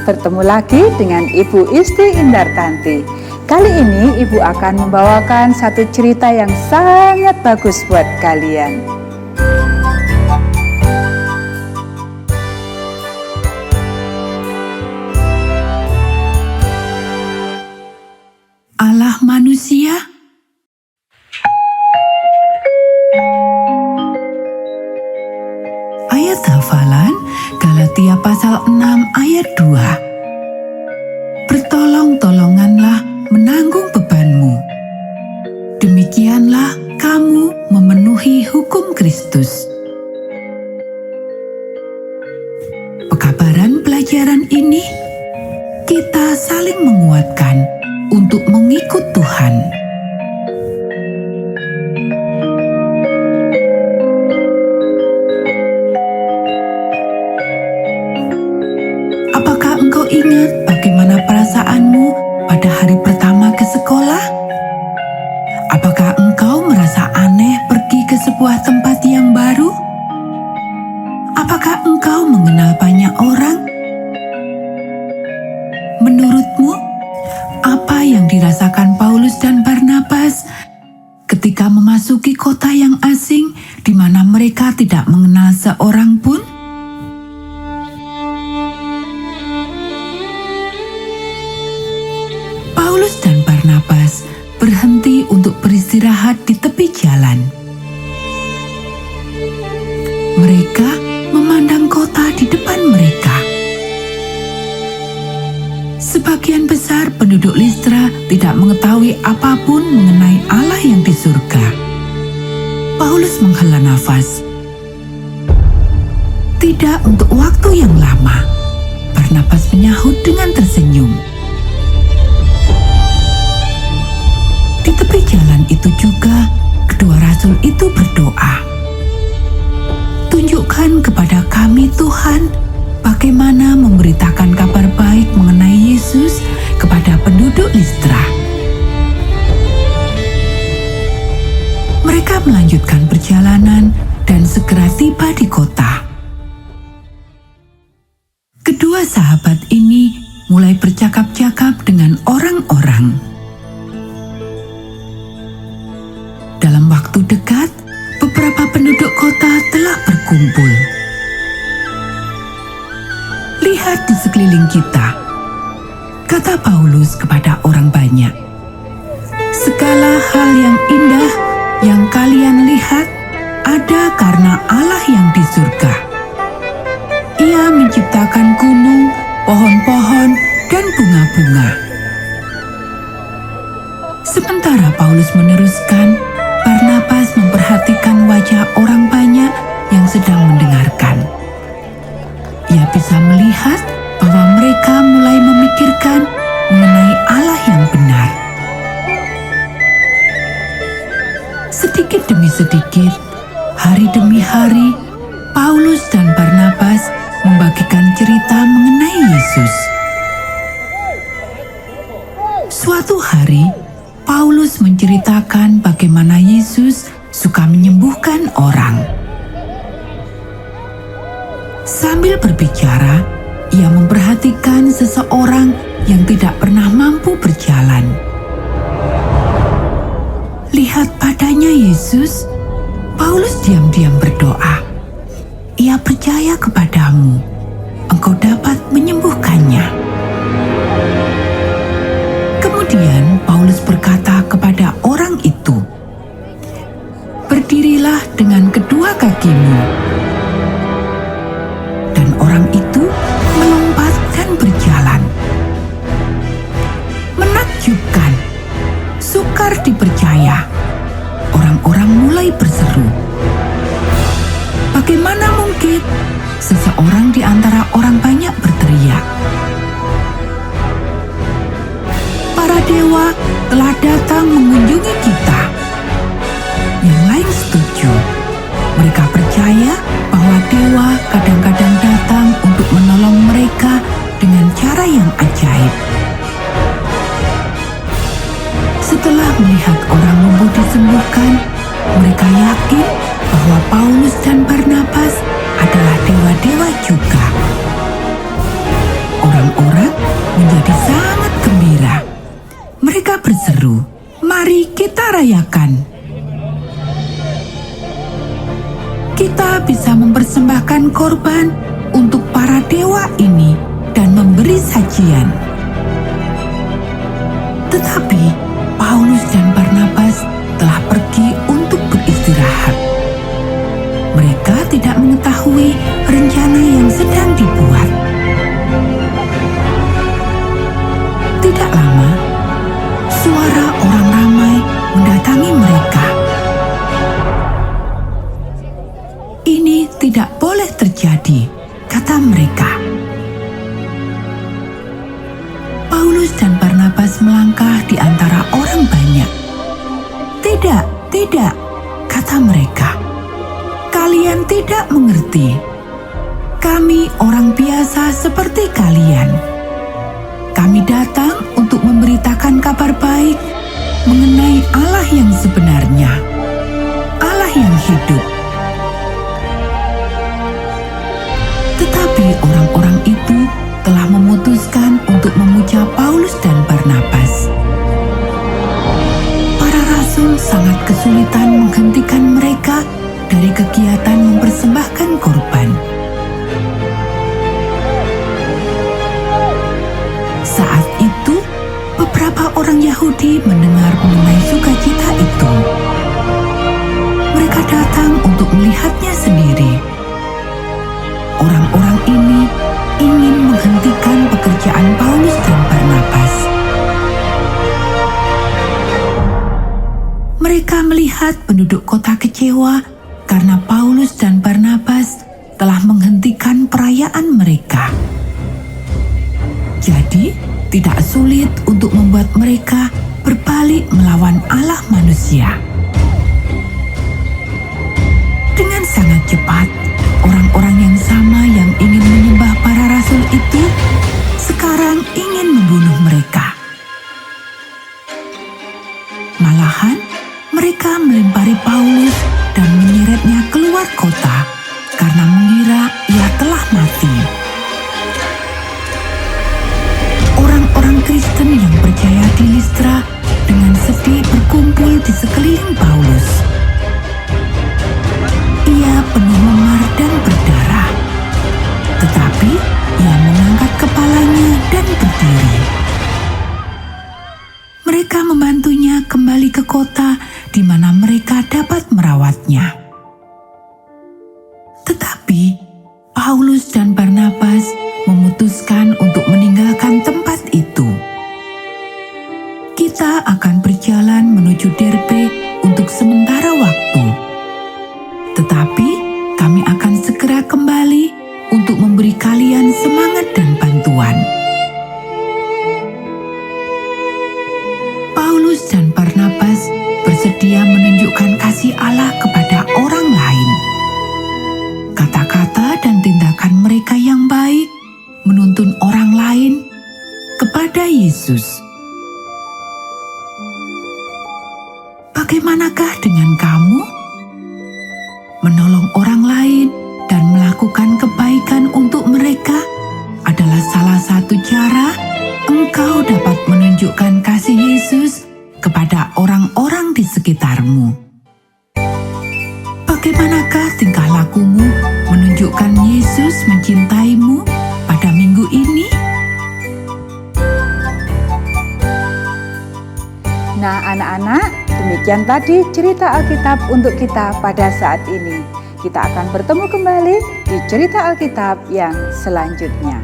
bertemu lagi dengan Ibu Isti Indartanti. Kali ini Ibu akan membawakan satu cerita yang sangat bagus buat kalian. Allah manusia. Ayat hafalan Galatia pasal 6 ayat 2. Bertolong-tolonganlah menanggung bebanmu. Demikianlah kamu memenuhi hukum Kristus. Pekabaran pelajaran ini, kita saling menguatkan untuk mengikut Tuhan. Apakah engkau ingat bagaimana perasaanmu pada hari pertama ke sekolah? Apakah engkau merasa aneh pergi ke sebuah tempat yang baru? Apakah engkau mengenal banyak orang? Menurutmu, apa yang dirasakan Paulus dan Barnabas ketika memasuki kota yang asing di mana mereka tidak mengenal seorang pun? Paulus dan Barnabas berhenti untuk beristirahat di tepi jalan. Mereka memandang kota di depan mereka. Sebagian besar penduduk Listra tidak mengetahui apapun mengenai Allah yang di surga. Paulus menghela nafas. Tidak untuk waktu yang lama. Barnabas menyahut dengan tersenyum. Di tepi jalan itu juga, kedua rasul itu berdoa. Tunjukkan kepada kami Tuhan, bagaimana memberitakan kabar baik mengenai Yesus kepada penduduk Listra. Mereka melanjutkan perjalanan dan segera tiba di kota. Kedua sahabat ini mulai bercakap-cakap dengan orang-orang. Dalam waktu dekat, beberapa penduduk kota telah berkumpul. Lihat di sekeliling kita, kata Paulus kepada orang banyak. Segala hal yang indah yang kalian lihat ada karena Allah yang di surga. Ia menciptakan gunung, pohon-pohon, dan bunga-bunga. Sementara Paulus meneruskan, Barnabas memperhatikan wajah orang banyak yang sedang mendengarkan. Ia bisa melihat bahwa mereka mulai memikirkan mengenai Allah yang benar. Sedikit demi sedikit, hari demi hari, Paulus dan Barnabas membagikan cerita mengenai Yesus. Suatu hari, Paulus menceritakan bagaimana Yesus suka menyembuhkan orang. Sambil berbicara, ia memperhatikan seseorang yang tidak pernah mampu berjalan. Lihat padanya Yesus, Paulus diam-diam berdoa. Ia percaya kepadamu, engkau dapat menyembuhkannya. Kemudian Paulus berkata kepada orang itu, berdirilah dengan kedua kakimu. Dan orang itu melompat dan berjalan. Menakjubkan, sukar dipercaya. Orang-orang mulai berseru. Bagaimana mungkin? Seseorang di antara orang banyak berteriak. Para dewa telah datang mengunjungi kita. Yang lain setuju. Mereka percaya bahwa dewa kadang-kadang datang untuk menolong mereka dengan cara yang ajaib. Setelah melihat orang lumpuh disembuhkan, mereka yakin bahwa Paulus dan Barnabas adalah dewa-dewa juga. Orang-orang menjadi sangat gembira. Mereka berseru, "Mari kita rayakan. Kita bisa mempersembahkan korban untuk para dewa ini dan memberi sajian." Tetapi Paulus dan Barnabas telah pergi untuk beristirahat. Mereka tidak mengetahui rencana yang sedang dibuat. Tidak lama, suara orang ramai mendatangi mereka. "Ini tidak boleh terjadi," kata mereka. Paulus dan Barnabas melangkah di antara orang banyak. "Tidak, tidak," kata mereka. "Kalian tidak mengerti. Kami orang biasa seperti kalian. Kami datang untuk memberitakan kabar baik mengenai Allah yang sebenarnya, Allah yang hidup." Tetapi orang-orang itu telah memutuskan untuk memuja Paulus dan Barnabas. Para rasul sangat kesulitan menghentikan mereka dari kegiatan mempersembahkan korban. Saat itu, beberapa orang Yahudi mendengar mengenai sukacita itu. Mereka datang untuk melihatnya sendiri. Orang-orang ini ingin menghentikan pekerjaan Paulus dan Barnabas. Mereka melihat penduduk kota kecewa karena Paulus dan Barnabas telah menghentikan perayaan mereka. Jadi, tidak sulit untuk membuat mereka berbalik melawan Allah manusia. Dengan sangat cepat, orang-orang yang sama yang ingin menyembah para rasul itu sekarang ingin membunuh mereka. Malahan, mereka melempari Paulus dan menyeretnya keluar kota karena mengira ia telah mati. Orang-orang Kristen yang percaya di Listra dengan sedih berkumpul di sekeliling Paulus. Ia penuh memar dan berdarah, tetapi ia mengangkat kepalanya dan berdiri. Mereka membantunya kembali ke kota di mana mereka dapat merawatnya. Tetapi Paulus dan Barnabas memutuskan untuk meninggalkan tempat itu. "Kita akan berjalan menuju Derbe untuk sementara waktu. Tetapi kami akan segera kembali untuk memberi kalian semangat dan bantuan." Paulus dan Barnabas bersedia menunjukkan kasih Allah kepada orang lain. Kata-kata dan tindakan mereka yang baik menuntun orang lain kepada Yesus. Bagaimanakah dengan kamu? Menolong orang lain dan melakukan kebaikan untuk mereka adalah salah satu cara engkau dapat menunjukkan kasih Yesus kepada orang-orang di sekitarmu. Bagaimanakah tingkah lakumu menunjukkan Yesus mencintaimu pada minggu ini? Nah anak-anak, demikian tadi cerita Alkitab untuk kita pada saat ini. Kita akan bertemu kembali di cerita Alkitab yang selanjutnya.